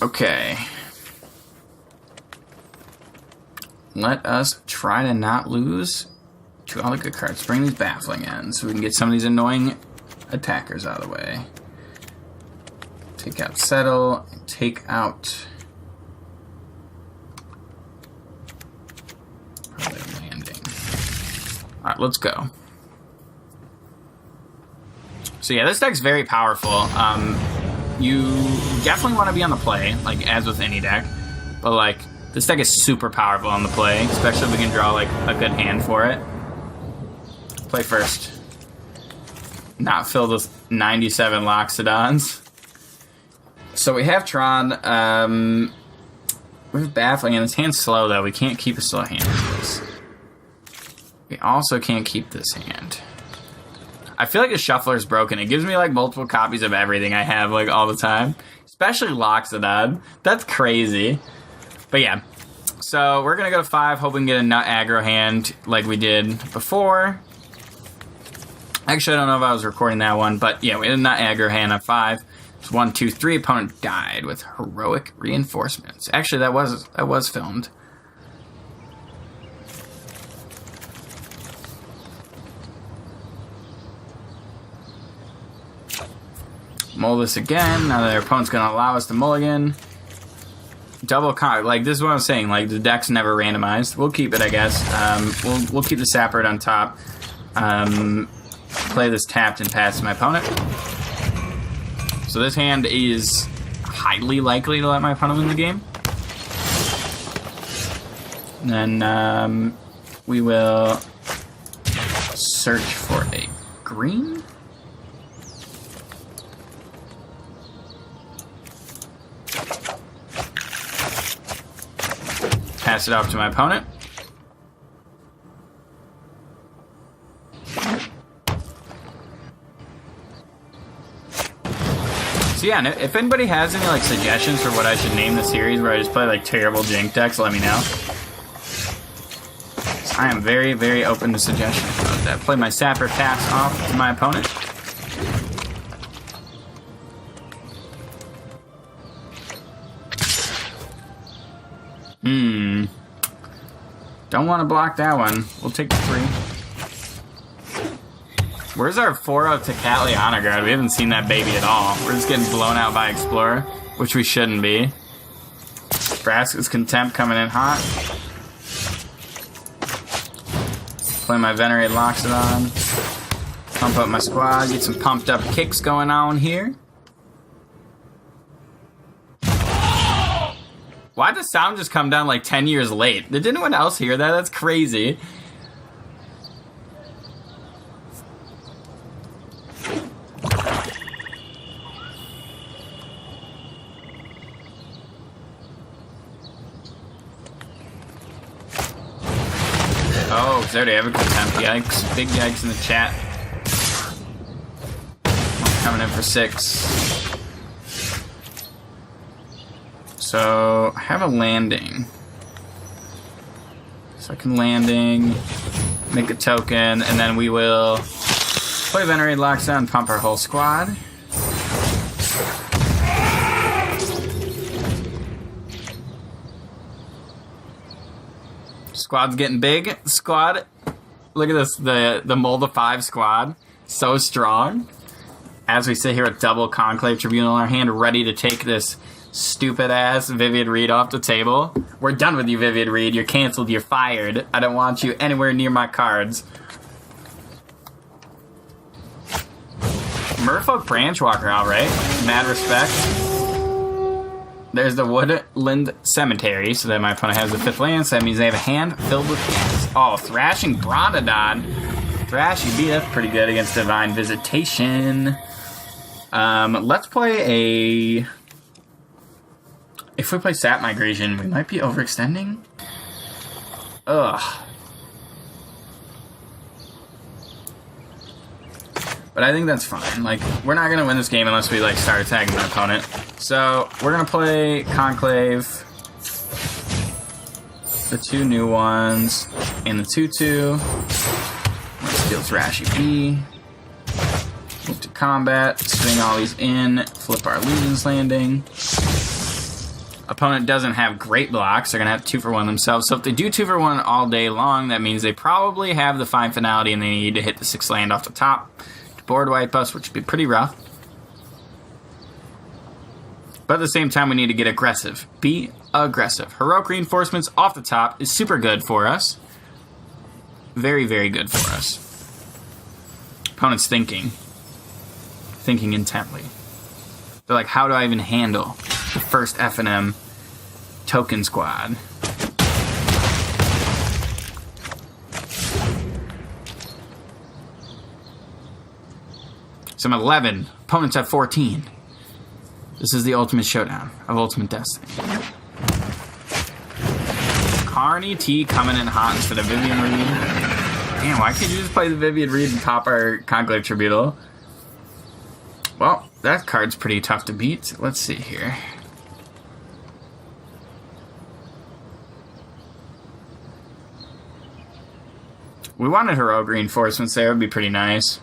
Okay. Let us try to not lose to all the good cards. Bring these Baffling in so we can get some of these annoying attackers out of the way. Take out Settle. Take out... Landing. Alright, let's go. So yeah, this deck's very powerful. You definitely want to be on the play, like, as with any deck. But, like, this deck is super powerful on the play, especially if we can draw, like, a good hand for it. Play first. Not filled with 97 Loxodons. So we have Tron. We have Baffling, and his hand's slow, though. We can't keep a slow hand with this. We also can't keep this hand. I feel like the Shuffler's broken. It gives me, like, multiple copies of everything I have, like, all the time. Especially Loxodon. That's crazy. But yeah. So we're going to go to 5. Hope we can get a nut aggro hand like we did before. Actually, I don't know if I was recording that one. But yeah, we had a nut aggro hand on 5. It's 1, 2, 3. Opponent died with Heroic Reinforcements. Actually, that was filmed. Mull this again. Now that their opponent's going to allow us to mulligan. Double card. Like, this is what I'm saying. Like, the deck's never randomized. We'll keep it, I guess. We'll keep the Sapper on top. Play this tapped and pass to my opponent. So this hand is highly likely to let my opponent win the game. And then we will search for a green. Pass it off to my opponent. So yeah, if anybody has any like suggestions for what I should name the series where I just play like terrible Jink decks, let me know. I am very, very open to suggestions about that. Play my Sapper pass off to my opponent. Don't want to block that one. We'll take the 3. Where's our 4 of Tecatli Honor Guard? We haven't seen that baby at all. We're just getting blown out by Explorer, which we shouldn't be. Vraska's Contempt coming in hot. Play my Venerate Loxodon. Pump up my squad. Get some pumped up kicks going on here. Why did the sound just come down like 10 years late? Did anyone else hear that? That's crazy. Oh, because I already have a Contempt. Yikes. Big yikes in the chat. Coming in for 6. So, I have a landing. Second landing, make a token, and then we will play Venerate Loxodon and pump our whole squad. Squad's getting big. Squad, look at this, the Mold of 5 squad. So strong. As we sit here with double Conclave Tribunal in our hand, ready to take this stupid ass Vivid Reed off the table. We're done with you, Vivid Reed. You're canceled. You're fired. I don't want you anywhere near my cards. Merfolk Branchwalker, alright. Mad respect. There's the Woodland Cemetery, so that my opponent has the 5th land, so that means they have a hand filled with hands. Oh, Thrashing Bronodon. Thrashy B, that's pretty good against Divine Visitation. Let's play a If we play Sap Migration, we might be overextending. Ugh. But I think that's fine. Like, we're not gonna win this game unless we, like, start attacking my opponent. So, we're gonna play Conclave, the 2 new ones, and the 2/2. Let's deal Thrashy B. Move to combat, swing all these in, flip our Legion's Landing. Opponent doesn't have great blocks. They're going to have 2-for-1 themselves. So if they do 2-for-1 all day long, that means they probably have the 5 finality and they need to hit the 6th land off the top to board wipe us, which would be pretty rough. But at the same time, we need to get aggressive. Be aggressive. Heroic Reinforcements off the top is super good for us. Very, very good for us. Opponent's thinking. Thinking intently. They're like, how do I even handle the first F&M token squad? So I'm 11. Opponents have 14. This is the ultimate showdown of Ultimate Destiny. Carney T coming in hot instead of Vivian Reed. Damn, why can't you just play the Vivian Reed and pop our Conclave Tribunal? Well, that card's pretty tough to beat. Let's see here. We wanted Heroic Reinforcements there. It would be pretty nice.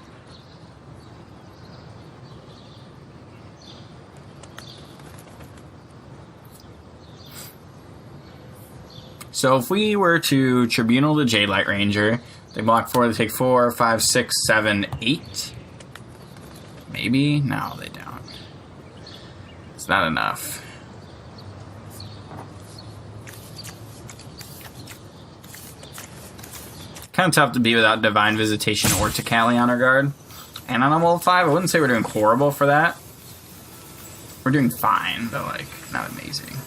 So if we were to Tribunal the Jade Light Ranger, they block 4, they take 4, 5, 6, 7, 8. Maybe? No, they don't. It's not enough. Kind of tough to be without Divine Visitation or Tikali on our guard. And on a level 5, I wouldn't say we're doing horrible for that. We're doing fine, but, like, not amazing.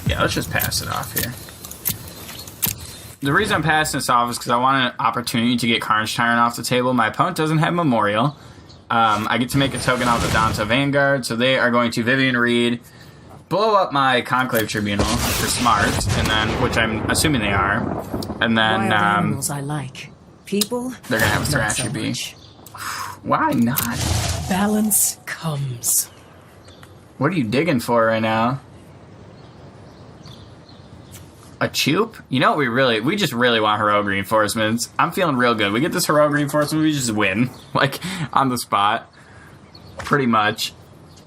Yeah, let's just pass it off here. The reason I'm passing this off is because I want an opportunity to get Carnage Tyrant off the table. My opponent doesn't have Memorial. I get to make a token off the Danto Vanguard, so they are going to Vivian Reed, blow up my Conclave Tribunal for smart, and then, which I'm assuming they are, and then animals I like. People, they're gonna have a Thrasher B. Why not? Balance comes. What are you digging for right now? A Choop? You know what we just really want Heroic Reinforcements. I'm feeling real good. We get this Heroic Reinforcement, we just win. Like, on the spot. Pretty much.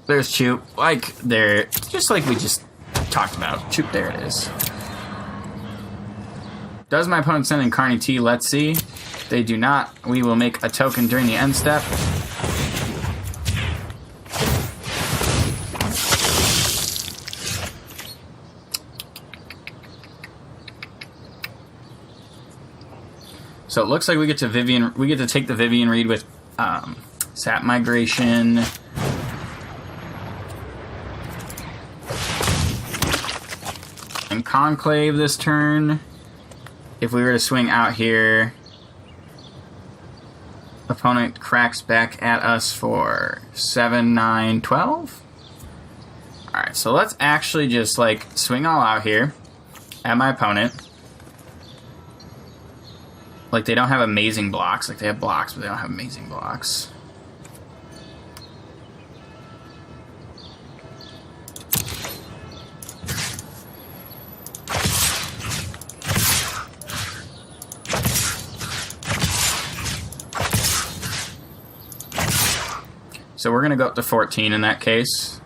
There's Choop. Like, there. Just like we just talked about. Choop, there it is. Does my opponent send in Carney T? Let's see. They do not. We will make a token during the end step. So it looks like we get to take the Vivian Reed with Sap Migration. And Conclave this turn. If we were to swing out here, opponent cracks back at us for 7, 9, 12. Alright, so let's actually just like swing all out here at my opponent. Like, they don't have amazing blocks. Like, they have blocks, but they don't have amazing blocks. So we're going to go up to 14 in that case.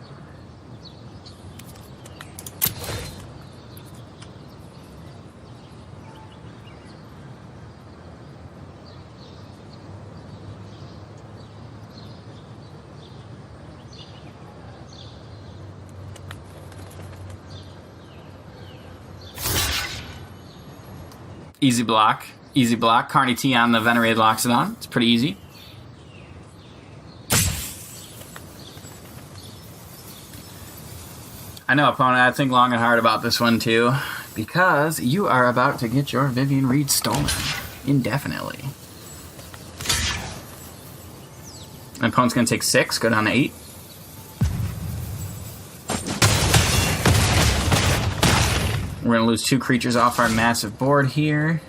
Easy block. Easy block. Carney T on the Venerated Loxodon. It's pretty easy. I know, opponent. I think long and hard about this one, too. because you are about to get your Vivian Reed stolen indefinitely. My opponent's going to take 6, go down to 8. We're going to lose 2 creatures off our massive board here.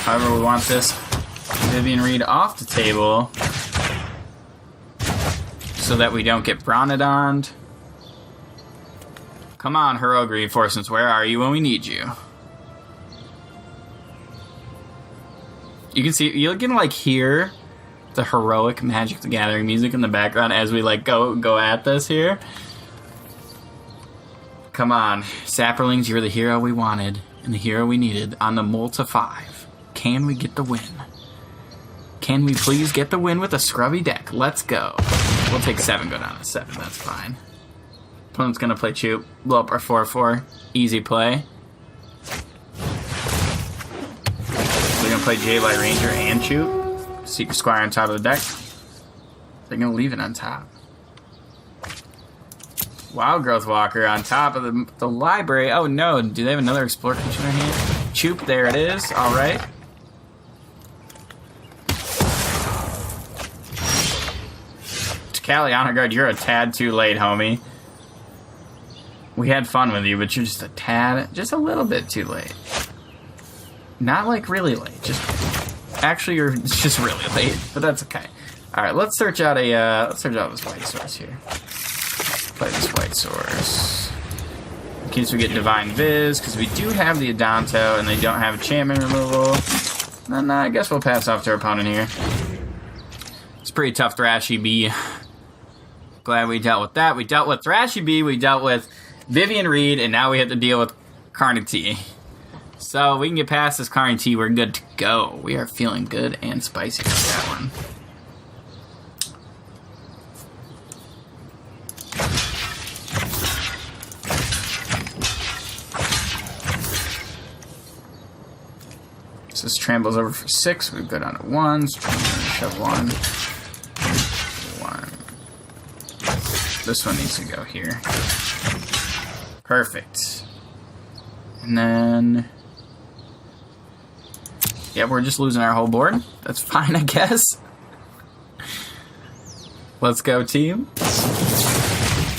However, we want this Vivian Reed off the table so that we don't get Bronodoned. Come on, Heroic Reinforcements, where are you when we need you? You can see, you can like hear the heroic Magic the Gathering music in the background as we like go at this here. Come on, Saprolings, you're the hero we wanted and the hero we needed on the mull to 5. Can we get the win? Can we please get the win with a scrubby deck? Let's go. We'll take 7, go down to 7, that's fine. Opponent's gonna play Choop, blow up our 4/4. Easy play. We're gonna play J-Light Ranger and Choop. Secret Squire on top of the deck. They're gonna leave it on top. Wild Growth Walker on top of the library. Oh no, do they have another Explorer creature in here? Choop, there it is. Alright. Callie Honor Guard, you're a tad too late, homie. We had fun with you, but you're just a tad, just a little bit too late. Not like really late, just actually you're just really late, but that's okay. All right, let's search out this white source here. Play this white source in case we get Divine Viz, because we do have the Adonto and they don't have enchantment removal. Then I guess we'll pass off to our opponent here. It's pretty tough, Thrashy B. Glad we dealt with that. We dealt with Thrashy B, we dealt with Vivian Reed, and now we have to deal with Carnity. So we can get past this Carnity, we're good to go. We are feeling good and spicy with that one. So this Trambles over for 6, we go down to 1, so we're gonna shove 1. This one needs to go here. Perfect. And then... yeah, we're just losing our whole board. That's fine, I guess. Let's go, team.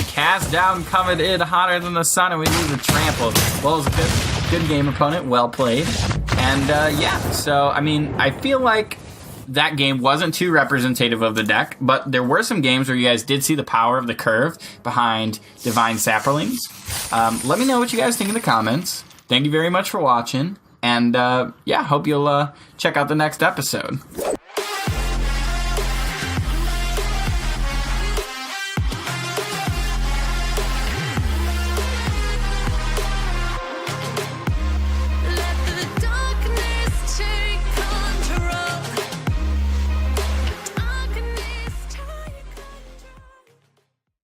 Cast down, coming in hotter than the sun, and we lose a trample. Well, it was a good game, opponent. Well played. And, yeah, so, I mean, I feel like that game wasn't too representative of the deck, but there were some games where you guys did see the power of the curve behind Divine Saprolings. Let me know what you guys think in the comments. Thank you very much for watching, and yeah, hope you'll check out the next episode.